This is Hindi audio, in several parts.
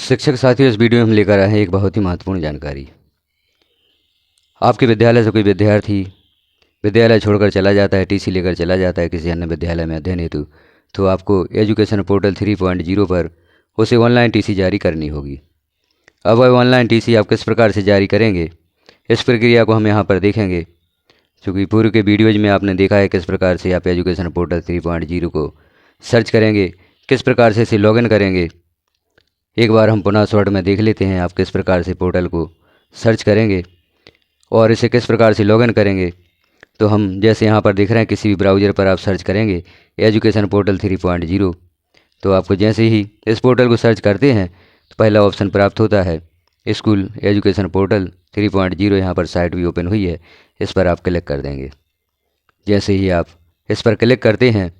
शिक्षक साथियों, इस वीडियो में हम लेकर आए हैं एक बहुत ही महत्वपूर्ण जानकारी। आपके विद्यालय से कोई विद्यार्थी विद्यालय छोड़कर चला जाता है, टीसी लेकर चला जाता है किसी अन्य विद्यालय में अध्ययन हेतु, तो आपको एजुकेशन पोर्टल 3.0 पर उसे ऑनलाइन टीसी जारी करनी होगी। अब वह ऑनलाइन टीसी आप किस प्रकार से जारी करेंगे, इस प्रक्रिया को हम यहाँ पर देखेंगे। चूँकि पूर्व के वीडियोज़ में आपने देखा है किस प्रकार से आप एजुकेशन पोर्टल 3.0 को सर्च करेंगे, किस प्रकार से इसे लॉगिन करेंगे। एक बार हम पुनः शॉर्ट में देख लेते हैं आप किस प्रकार से पोर्टल को सर्च करेंगे और इसे किस प्रकार से लॉगिन करेंगे। तो हम जैसे यहाँ पर देख रहे हैं, किसी भी ब्राउज़र पर आप सर्च करेंगे एजुकेशन पोर्टल 3.0, तो आपको जैसे ही इस पोर्टल को सर्च करते हैं तो पहला ऑप्शन प्राप्त होता है स्कूल एजुकेशन पोर्टल 3.0। यहाँ पर साइट भी ओपन हुई है, इस पर आप क्लिक कर देंगे। जैसे ही आप इस पर क्लिक करते हैं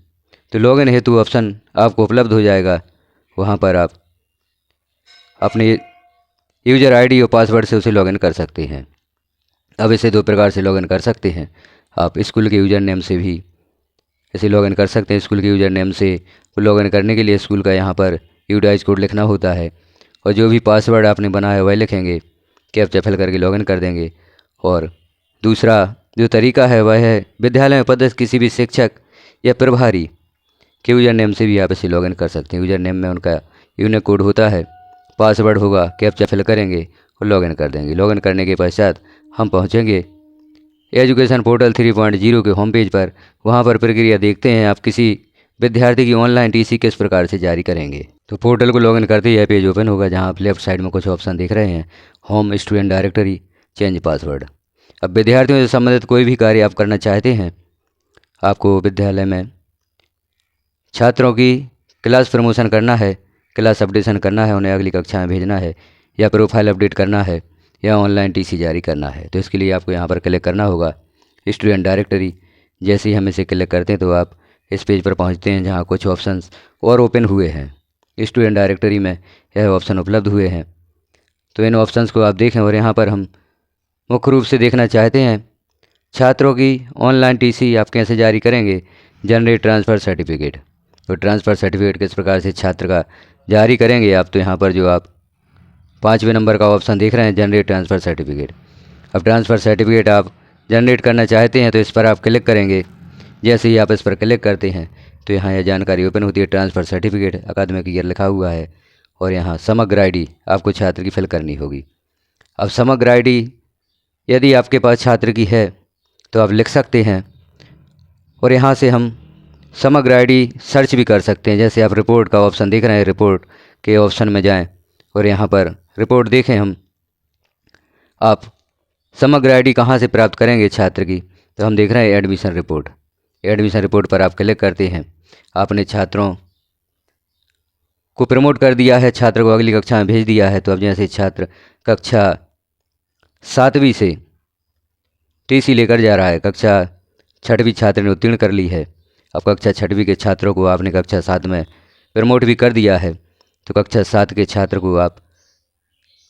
तो लॉगिन हेतु ऑप्शन आपको उपलब्ध हो जाएगा। वहाँ पर आप अपने यूज़र आईडी और पासवर्ड से उसे लॉगिन कर सकते हैं। अब इसे दो प्रकार से लॉगिन कर सकते हैं। आप स्कूल के यूज़र नेम से भी इसे लॉगिन कर सकते हैं। स्कूल के यूज़र नेम से लॉगिन करने के लिए स्कूल का यहाँ पर यूडाइज कोड लिखना होता है और जो भी पासवर्ड आपने बनाया है वह लिखेंगे, कैप्चा फिल करके लॉगिन कर देंगे। और दूसरा जो तरीका है वह है विद्यालय में पदस्थ किसी भी शिक्षक या प्रभारी के यूज़र नेम से भी आप इसे लॉगिन कर सकते हैं। यूज़र नेम में उनका यूनिक कोड होता है, पासवर्ड होगा, कैप्चा फिल करेंगे और लॉगिन कर देंगे। लॉगिन करने के पश्चात हम पहुंचेंगे एजुकेशन पोर्टल 3.0 के होम पेज पर। वहां पर प्रक्रिया देखते हैं आप किसी विद्यार्थी की ऑनलाइन टीसी किस प्रकार से जारी करेंगे। तो पोर्टल को लॉगिन करते ही यह पेज ओपन होगा, जहां आप लेफ्ट साइड में कुछ ऑप्शन देख रहे हैं, home, student directory, change password. अब विद्यार्थियों से संबंधित कोई भी कार्य आप करना चाहते हैं, आपको विद्यालय में छात्रों की क्लास प्रमोशन करना है, क्लास अपडेशन करना है, उन्हें अगली कक्षा में भेजना है, या प्रोफाइल अपडेट करना है, या ऑनलाइन टीसी जारी करना है, तो इसके लिए आपको यहाँ पर क्लिक करना होगा स्टूडेंट डायरेक्टरी। जैसे ही हम इसे क्लिक करते हैं तो आप इस पेज पर पहुँचते हैं, जहाँ कुछ ऑप्शंस और ओपन हुए हैं। स्टूडेंट डायरेक्टरी में यह ऑप्शन उपलब्ध हुए हैं, तो इन ऑप्शंस को आप देखें। और यहाँ पर हम मुख्य रूप से देखना चाहते हैं छात्रों की ऑनलाइन टीसी आप कैसे जारी करेंगे, जनरेट ट्रांसफ़र सर्टिफिकेट। तो ट्रांसफ़र सर्टिफिकेट किस प्रकार से छात्र का जारी करेंगे आप, तो यहाँ पर जो आप 5वें नंबर का ऑप्शन देख रहे हैं, जनरेट ट्रांसफ़र सर्टिफिकेट। अब ट्रांसफ़र सर्टिफिकेट आप जनरेट करना चाहते हैं तो इस पर आप क्लिक करेंगे। जैसे ही आप इस पर क्लिक करते हैं तो यहाँ यह जानकारी ओपन होती है, ट्रांसफ़र सर्टिफिकेट अकादमिक ईयर लिखा हुआ है और यहाँ समग्र आईडी आपको छात्र की फिल करनी होगी। अब समग्र आईडी यदि आपके पास छात्र की है तो आप लिख सकते हैं, और यहाँ से हम समग्र आईडी सर्च भी कर सकते हैं। जैसे आप रिपोर्ट का ऑप्शन देख रहे हैं, रिपोर्ट के ऑप्शन में जाएं और यहाँ पर रिपोर्ट देखें हम। आप समग्र आईडी कहाँ से प्राप्त करेंगे छात्र की, तो हम देख रहे हैं एडमिशन रिपोर्ट। एडमिशन रिपोर्ट पर आप क्लिक करते हैं। आपने छात्रों को प्रमोट कर दिया है, छात्र को अगली कक्षा में भेज दिया है। तो अब जैसे छात्र कक्षा 7वीं से टीसी लेकर जा रहा है, कक्षा 6वीं छात्र ने उत्तीर्ण कर ली है, अब कक्षा 6वीं के छात्रों को आपने कक्षा 7 में प्रमोट भी कर दिया है, तो कक्षा 7 के छात्र को आप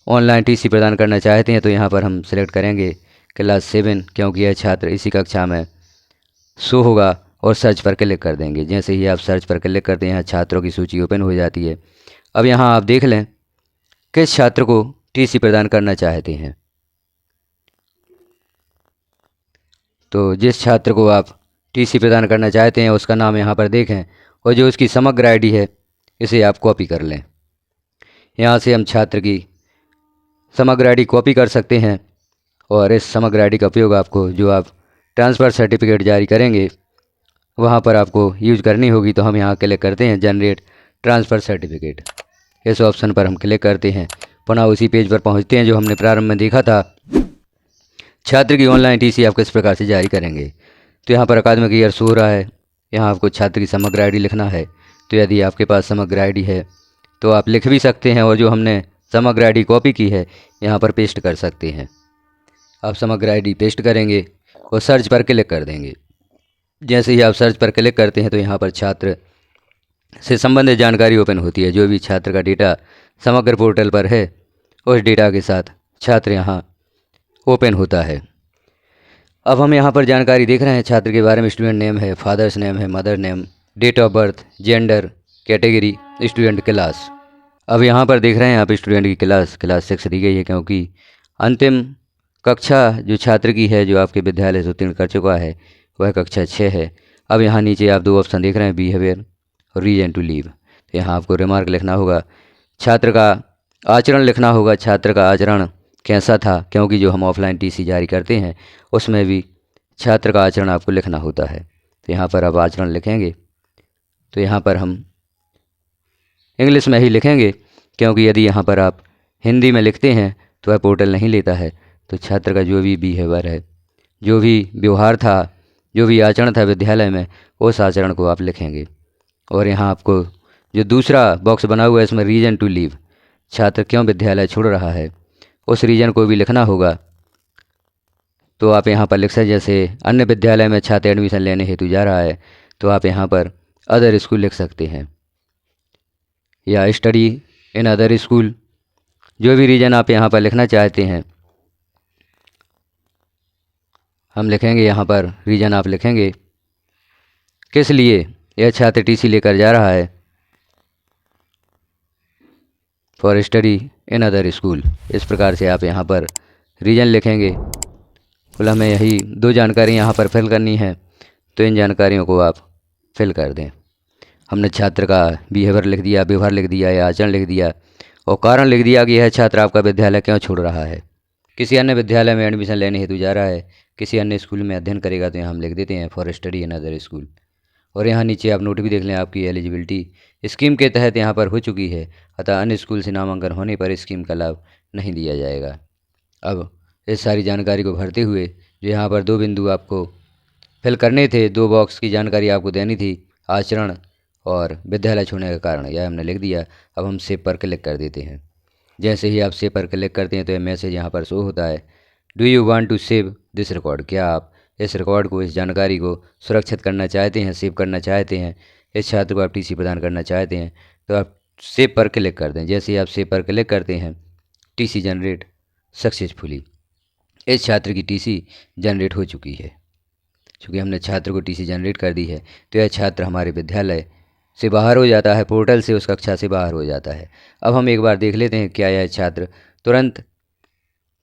ऑनलाइन टीसी प्रदान करना चाहते हैं तो यहाँ पर हम सिलेक्ट करेंगे क्लास 7, क्योंकि यह छात्र इसी कक्षा में शो होगा, और सर्च पर क्लिक कर देंगे। जैसे ही आप सर्च पर क्लिक करते हैं, यहाँ छात्रों की सूची ओपन हो जाती है। अब यहाँ आप देख लें किस छात्र को टीसी प्रदान करना चाहते हैं। तो जिस छात्र को आप टीसी प्रदान करना चाहते हैं उसका नाम यहाँ पर देखें, और जो उसकी समग्र आईडी है इसे आप कॉपी कर लें। यहाँ से हम छात्र की समग्र आईडी कॉपी कर सकते हैं, और इस समग्र आईडी का उपयोग आपको जो आप ट्रांसफ़र सर्टिफिकेट जारी करेंगे वहाँ पर आपको यूज करनी होगी। तो हम यहाँ क्लिक करते हैं जनरेट ट्रांसफ़र सर्टिफिकेट। इस ऑप्शन पर हम क्लिक करते हैं, पुनः उसी पेज पर पहुँचते हैं जो हमने प्रारंभ में देखा था, छात्र की ऑनलाइन टीसी आप किस प्रकार से जारी करेंगे। तो यहाँ पर अकादमिक ईयर शो हो रहा है, यहाँ आपको छात्र की समग्र आईडी लिखना है। तो यदि आपके पास समग्र आईडी है तो आप लिख भी सकते हैं, और जो हमने समग्र आईडी कॉपी की है यहाँ पर पेस्ट कर सकते हैं। आप समग्र आईडी पेस्ट करेंगे और सर्च पर क्लिक कर देंगे। जैसे ही आप सर्च पर क्लिक करते हैं तो यहाँ पर छात्र से संबंधित जानकारी ओपन होती है। जो भी छात्र का डेटा समग्र पोर्टल पर है उस डेटा के साथ छात्र यहाँ ओपन होता है। अब हम यहाँ पर जानकारी देख रहे हैं छात्र के बारे में। स्टूडेंट नेम है, फादर्स नेम है, mother name, date of birth, gender, category, student class. अब यहाँ पर देख रहे हैं आप स्टूडेंट की क्लास 6 दी गई है, क्योंकि अंतिम कक्षा जो छात्र की है जो आपके विद्यालय से उत्तीर्ण कर चुका है वह कक्षा 6 है। अब यहाँ नीचे आप दो ऑप्शन देख रहे हैं, बिहेवियर और रीजन टू लीव। तो यहाँ आपको रिमार्क लिखना होगा, छात्र का आचरण लिखना होगा, छात्र का आचरण कैसा था, क्योंकि जो हम ऑफलाइन टीसी जारी करते हैं उसमें भी छात्र का आचरण आपको लिखना होता है। तो यहाँ पर आप आचरण लिखेंगे, तो यहाँ पर हम इंग्लिश में ही लिखेंगे, क्योंकि यदि यहाँ पर आप हिंदी में लिखते हैं तो वह पोर्टल नहीं लेता है। तो छात्र का जो भी बिहेवियर है, जो भी व्यवहार था, जो भी आचरण था विद्यालय में, उस आचरण को आप लिखेंगे। और यहाँ आपको जो दूसरा बॉक्स बना हुआ है इसमें रीजन टू लीव, छात्र क्यों विद्यालय छोड़ रहा है, उस रीजन को भी लिखना होगा। तो आप यहाँ पर लिख सकते, जैसे अन्य विद्यालय में छात्र एडमिशन लेने हेतु जा रहा है तो आप यहाँ पर अदर स्कूल लिख सकते हैं, या स्टडी इन अदर स्कूल, जो भी रीजन आप यहाँ पर लिखना चाहते हैं हम लिखेंगे। यहाँ पर रीजन आप लिखेंगे किस लिए यह छात्र टीसी लेकर जा रहा है, for study in other school. इस प्रकार से आप यहाँ पर रीजन लिखेंगे। कुल हमें यही दो जानकारी यहाँ पर फिल करनी है, तो इन जानकारियों को आप फिल कर दें। हमने छात्र का बिहेवियर लिख दिया, व्यवहार लिख दिया, या आचरण लिख दिया, और कारण लिख दिया कि यह छात्र आपका विद्यालय क्यों छोड़ रहा है। किसी अन्य विद्यालय में एडमिशन लेने हेतु जा रहा है, किसी अन्य स्कूल में अध्ययन करेगा, तो यहाँ हम लिख देते हैं for study in other school. और यहाँ नीचे आप नोट भी देख लें, आपकी एलिजिबिलिटी स्कीम के तहत यहाँ पर हो चुकी है, अतः अन्य स्कूल से नामांकन होने पर स्कीम का लाभ नहीं दिया जाएगा। अब इस सारी जानकारी को भरते हुए जो यहाँ पर दो बिंदु आपको फिल करने थे, दो बॉक्स की जानकारी आपको देनी थी, आचरण और विद्यालय छोड़ने का कारण, यह हमने लिख दिया। अब हम सेव पर क्लिक कर देते हैं। जैसे ही आप सेव पर क्लिक करते हैं तो यह मैसेज यहाँ पर शो होता है, do you want to save this record, क्या आप इस रिकॉर्ड को, इस जानकारी को सुरक्षित करना चाहते हैं, सेव करना चाहते हैं, इस छात्र को आप टीसी प्रदान करना चाहते हैं, तो आप सेव पर क्लिक कर दें। जैसे ही आप सेव पर क्लिक करते हैं, टीसी जनरेट सक्सेसफुली, इस छात्र की टीसी जनरेट हो चुकी है। चूँकि हमने छात्र को टीसी जनरेट कर दी है तो यह छात्र हमारे विद्यालय से बाहर हो जाता है, पोर्टल से उस कक्षा से बाहर हो जाता है। अब हम एक बार देख लेते हैं क्या यह छात्र तुरंत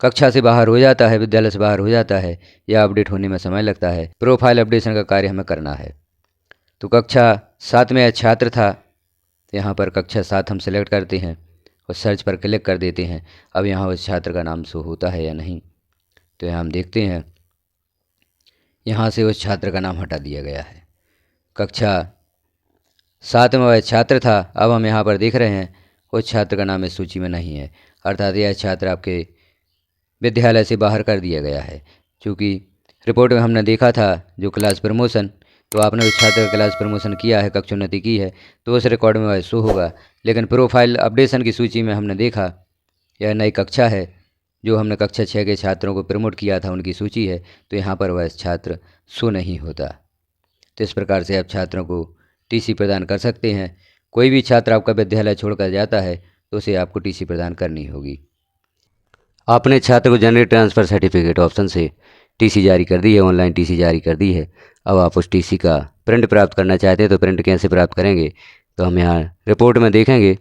कक्षा से बाहर हो जाता है, विद्यालय से बाहर हो जाता है, या अपडेट होने में समय लगता है। प्रोफाइल अपडेशन का कार्य हमें करना है। तो कक्षा 7 में यह छात्र था, तो यहाँ पर कक्षा 7 हम सेलेक्ट करते हैं और सर्च पर क्लिक कर देते हैं। अब यहाँ उस छात्र का नाम शो होता है या नहीं, तो यहाँ हम देखते हैं, यहाँ से उस छात्र का नाम हटा दिया गया है। कक्षा 7 में वह छात्र था, अब हम यहाँ पर देख रहे हैं उस छात्र का नाम इस सूची में नहीं है, अर्थात यह छात्र आपके विद्यालय से बाहर कर दिया गया है। क्योंकि रिपोर्ट में हमने देखा था जो क्लास प्रमोशन, तो आपने उस छात्र का क्लास प्रमोशन किया है, कक्षोन्नति की है, तो उस रिकॉर्ड में वह शो होगा। लेकिन प्रोफाइल अपडेशन की सूची में हमने देखा यह नई कक्षा है, जो हमने कक्षा 6 के छात्रों को प्रमोट किया था उनकी सूची है, तो यहाँ पर वह छात्र शो नहीं होता। तो इस प्रकार से आप छात्रों को टीसी प्रदान कर सकते हैं। कोई भी छात्र आपका विद्यालय छोड़कर जाता है तो उसे आपको टीसी प्रदान करनी होगी। आपने छात्र को जनरेट ट्रांसफ़र सर्टिफिकेट ऑप्शन से टीसी जारी कर दी है, ऑनलाइन टीसी जारी कर दी है। अब आप उस टीसी का प्रिंट प्राप्त करना चाहते हैं, तो प्रिंट कैसे प्राप्त करेंगे, तो हम यहाँ रिपोर्ट में देखेंगे।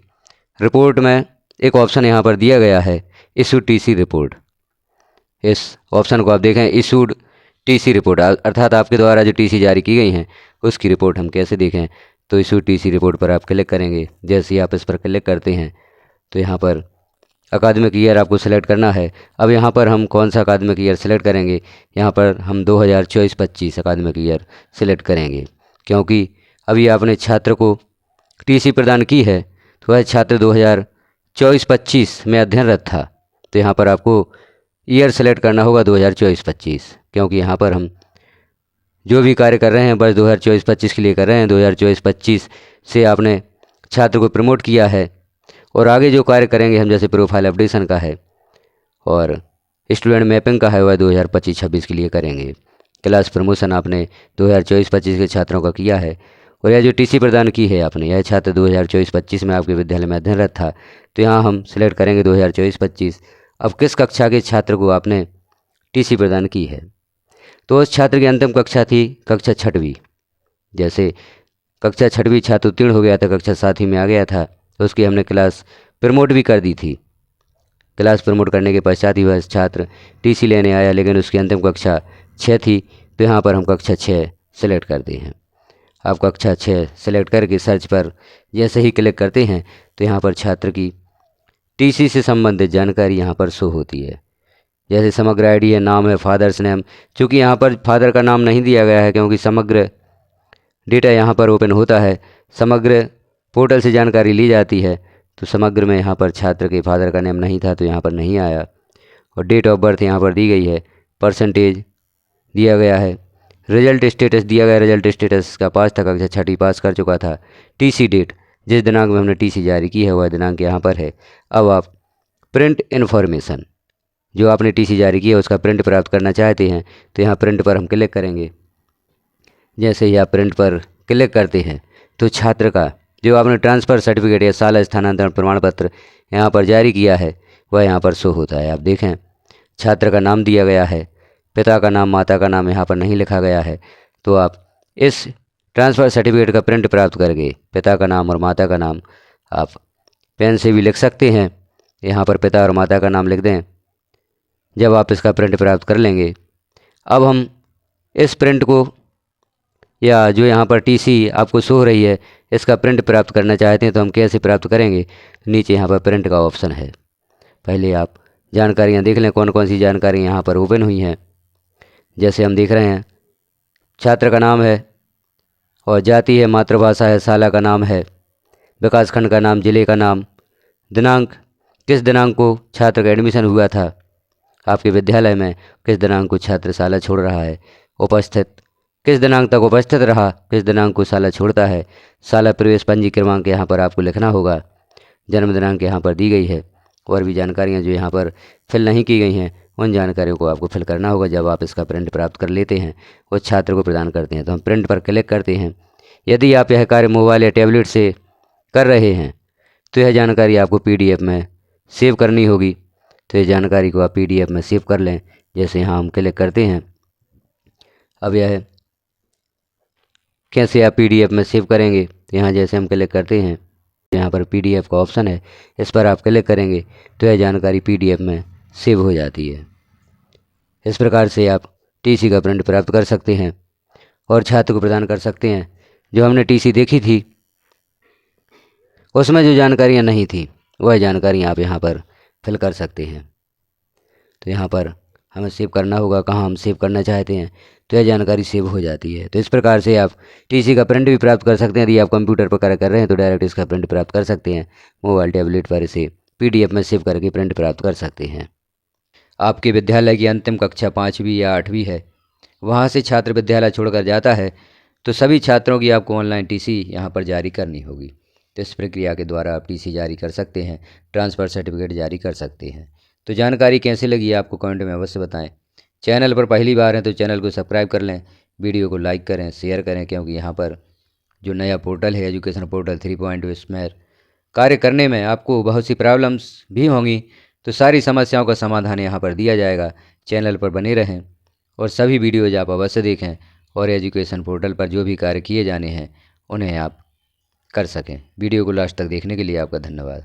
रिपोर्ट में एक ऑप्शन यहाँ पर दिया गया है, इशू टीसी रिपोर्ट। इस ऑप्शन को आप देखें, इशूड टीसी रिपोर्ट, अर्थात आपके द्वारा जो टीसी जारी की गई हैं उसकी रिपोर्ट हम कैसे देखें, तो इशू टीसी रिपोर्ट पर आप क्लिक करेंगे। जैसे ही आप इस पर क्लिक करते हैं तो यहाँ पर अकादमिक ईयर आपको सेलेक्ट करना है। अब यहाँ पर हम कौन सा अकादमिक ईयर सेलेक्ट करेंगे, यहाँ पर हम 2024-25 अकादमिक ईयर सेलेक्ट करेंगे, क्योंकि अभी आपने छात्र को टीसी प्रदान की है तो वह छात्र 2024-25 में अध्ययनरत था। तो यहाँ पर आपको ईयर सेलेक्ट करना होगा 2024-25, क्योंकि यहाँ पर हम जो भी कार्य कर रहे हैं बस 2024-25 के लिए कर रहे हैं। 2024-25 से आपने छात्र को प्रमोट किया है, और आगे जो कार्य करेंगे हम, जैसे प्रोफाइल अपडेशन का है और स्टूडेंट मैपिंग का है, वह 2025-26 के लिए करेंगे। क्लास प्रमोशन आपने 2024-25 के छात्रों का किया है, और यह जो टीसी प्रदान की है आपने, यह छात्र 2024-25 में आपके विद्यालय में अध्ययनरत था, तो यहाँ हम सिलेक्ट करेंगे 2024-25। अब किस कक्षा के छात्र को आपने टीसी प्रदान की है, तो उस छात्र की अंतिम कक्षा थी कक्षा 6वीं। जैसे कक्षा 6वीं छात्र उत्तीर्ण हो गया था, कक्षा 7वीं में आ गया था, तो उसकी हमने क्लास प्रमोट भी कर दी थी। क्लास प्रमोट करने के पश्चात ही वह छात्र टीसी लेने आया, लेकिन उसकी अंतिम कक्षा 6 थी। तो यहाँ पर हम कक्षा 6 सेलेक्ट करते हैं। आप कक्षा 6 सेलेक्ट करके सर्च पर जैसे ही क्लिक करते हैं तो यहाँ पर छात्र की टीसी से संबंधित जानकारी यहाँ पर शो होती है। जैसे समग्र आईडी है, नाम है, फादर्स नेम। चूँकि यहाँ पर फादर का नाम नहीं दिया गया है क्योंकि समग्र डेटा यहाँ पर ओपन होता है, समग्र पोर्टल से जानकारी ली जाती है। तो समग्र में यहाँ पर छात्र के फादर का नेम नहीं था तो यहाँ पर नहीं आया। और डेट ऑफ बर्थ यहाँ पर दी गई है, परसेंटेज दिया गया है, रिजल्ट स्टेटस दिया गया। रिजल्ट स्टेटस का पास था, कक्षा 6 पास कर चुका था। टीसी डेट, जिस दिनांक में हमने टीसी जारी की है वह दिनांक यहाँ पर है। अब आप प्रिंट इन्फॉर्मेशन, जो आपने टीसी जारी की है उसका प्रिंट प्राप्त करना चाहते हैं तो यहाँ प्रिंट पर हम क्लिक करेंगे। जैसे ही आप प्रिंट पर क्लिक करते हैं तो छात्र का जो आपने ट्रांसफ़र सर्टिफिकेट या शाला स्थानांतरण प्रमाण पत्र यहाँ पर जारी किया है वह यहाँ पर शो होता है। आप देखें, छात्र का नाम दिया गया है, पिता का नाम, माता का नाम यहाँ पर नहीं लिखा गया है। तो आप इस ट्रांसफ़र सर्टिफिकेट का प्रिंट प्राप्त करके पिता का नाम और माता का नाम आप पेन से भी लिख सकते हैं। यहाँ पर पिता और माता का नाम लिख दें। जब आप इसका प्रिंट प्राप्त कर लेंगे, अब हम इस प्रिंट को या जो यहाँ पर टीसी आपको शो हो रही है इसका प्रिंट प्राप्त करना चाहते हैं तो हम कैसे प्राप्त करेंगे। नीचे यहाँ पर प्रिंट का ऑप्शन है। पहले आप जानकारियाँ देख लें कौन कौन सी जानकारी यहाँ पर ओपन हुई हैं। जैसे हम देख रहे हैं, छात्र का नाम है और जाति है, मातृभाषा है, शाला का नाम है, विकासखंड का नाम, जिले का नाम, दिनांक, किस दिनांक को छात्र का एडमिशन हुआ था आपके विद्यालय में, किस दिनांक को छात्र शाला छोड़ रहा है, उपस्थित किस दिनांक तक उपस्थित रहा, किस दिनांक को शाला छोड़ता है, शाला प्रवेश पंजी क्रमांक यहाँ पर आपको लिखना होगा, जन्म दिनांक यहाँ पर दी गई है। और भी जानकारियाँ जो यहाँ पर फिल नहीं की गई हैं उन जानकारियों को आपको फिल करना होगा। जब आप इसका प्रिंट प्राप्त कर लेते हैं उस छात्र को प्रदान करते हैं तो हम प्रिंट पर क्लिक करते हैं। यदि आप यह कार्य मोबाइल या टैबलेट से कर रहे हैं तो यह जानकारी आपको PDF में सेव करनी होगी। तो ये जानकारी को आप PDF में सेव कर लें। जैसे यहाँ हम क्लिक करते हैं, अब यह कैसे आप PDF में सेव करेंगे, तो यहाँ जैसे हम क्लिक करते हैं यहाँ पर PDF का ऑप्शन है, इस पर आप क्लिक करेंगे तो यह जानकारी PDF में सेव हो जाती है। इस प्रकार से आप टीसी का प्रिंट प्राप्त कर सकते हैं और छात्र को प्रदान कर सकते हैं। जो हमने टीसी देखी थी उसमें जो जानकारियाँ नहीं थी वह जानकारी आप यहाँ पर फिल कर सकते हैं। तो यहाँ पर हमें सेव करना होगा, कहाँ हम सेव करना चाहते हैं तो यह जानकारी सेव हो जाती है। तो इस प्रकार से आप टीसी का प्रिंट भी प्राप्त कर सकते हैं। यदि आप कंप्यूटर पर कार्य कर रहे हैं तो डायरेक्ट इसका प्रिंट प्राप्त कर सकते हैं। मोबाइल टैबलेट पर इसे PDF में सेव करके प्रिंट प्राप्त कर सकते हैं। आपके विद्यालय की अंतिम कक्षा 5वीं या 8वीं है, वहाँ से छात्र विद्यालय छोड़कर जाता है तो सभी छात्रों की आपको ऑनलाइन टीसी यहाँ पर जारी करनी होगी। तो इस प्रक्रिया के द्वारा आप टीसी जारी कर सकते हैं, ट्रांसफ़र सर्टिफिकेट जारी कर सकते हैं। तो जानकारी कैसी लगी आपको कमेंट में अवश्य बताएं। चैनल पर पहली बार हैं तो चैनल को सब्सक्राइब कर लें, वीडियो को लाइक करें, शेयर करें, क्योंकि यहाँ पर जो नया पोर्टल है एजुकेशन पोर्टल 3.0 इसमें कार्य करने में आपको बहुत सी प्रॉब्लम्स भी होंगी। तो सारी समस्याओं का समाधान यहाँ पर दिया जाएगा। चैनल पर बने रहें और सभी वीडियोज़ आप अवश्य देखें और एजुकेशन पोर्टल पर जो भी कार्य किए जाने हैं उन्हें आप कर सकें। वीडियो को लास्ट तक देखने के लिए आपका धन्यवाद।